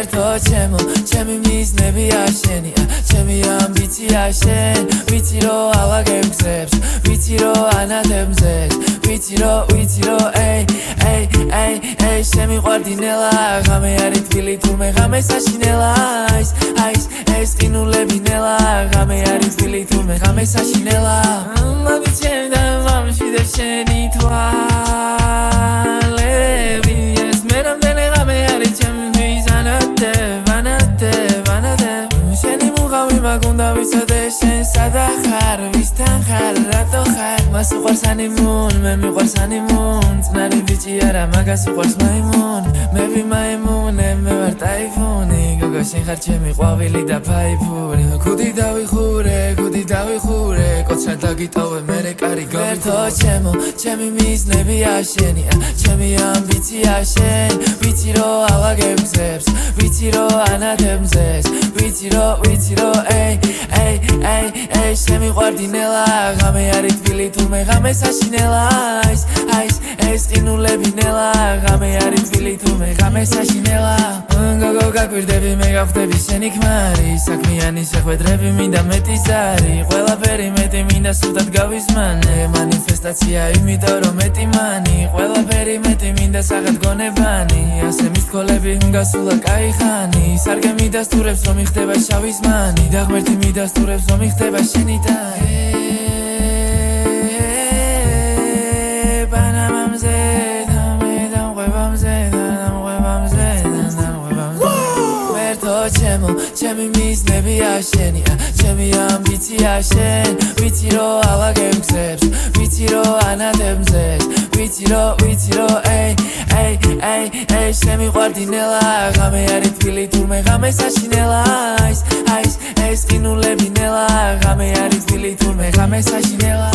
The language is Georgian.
ვერთო ჩემო ჩემი მიზნებია შენია ჩემი ამბიცია შენ ვიცი რომ ავაგებ გზებს ვიცი რომ ანათებზეს ვიცი რომ ეი შემიყვარდი ნელა ღამე არის თბილი თურმე ღამე საშინელა ეს ყინულები ნელა ღამე არის თბილი თურმე ღამე საშინელა მოდი ჩემ და მომშვიდე შენი თვალები ეს მე რამდენი ღამე არის ჩემთვის ანათებ შენი მუღავი მაგუნდა ვიცოდე შენ სადა ხარ ვისთან ხარ რატო ხარ მას უყვარს ანიმონ მე მიყვარს ანიმონ წნარი ბიჭი არა მაგას უყვარს მაიმონ მე ვიმაიმონე მე ვარ ტაიფუნი გოგო შენ ხარ ჩემი ყვავილი და ფაიფური ქუდი დავიხურე კოცრად დაგიტოვე მერე კარი გავიტოვე ვერთო ჩემო ჩემი მიზნებია შენია ჩემი ამბიცია შენ ვიცი რომ ავაგებ გზებს ვიცი რომ ანათებზეს ვიცი რომ ეი შემიყვარდი ნელა ღამე არის თბილი თურმე ღამე საშინელა ეს ყინულები ნელა ღამე არის თბილი თურმე ღამე საშინელა გოგო გაგვირდები მე გავხდები შენი ქმარი საქმიანი შეხვედრები მინდა მეტი ზარი ყველაფერი მეტი მინდა სუდად გავიზმანე მანიფესტაცია იმიტომ რომ მეტი მანი ყველაფერი მეტი მინდა საღად გონებანი ასე მისკოლები გასულა კაი ხანი სარგე მიდასტურებს რომ იხდება შავი ზმანი და ღმერთი მიდასტურებს რომ იხდება შენი და ჩემო ჩემი მიზნებია შენია ჩემი ამბიცია შენ ვიცი რომ ავაგებ გზებს ვიცი რომ ანათებზეს ვიცი რომ ეი შემიყვარდი ნელა ღამე არის თბილი თურმე ღამე საშინელა ეს ყინულები ნელა ღამე არის თბილი თურმე ღამე საშინელა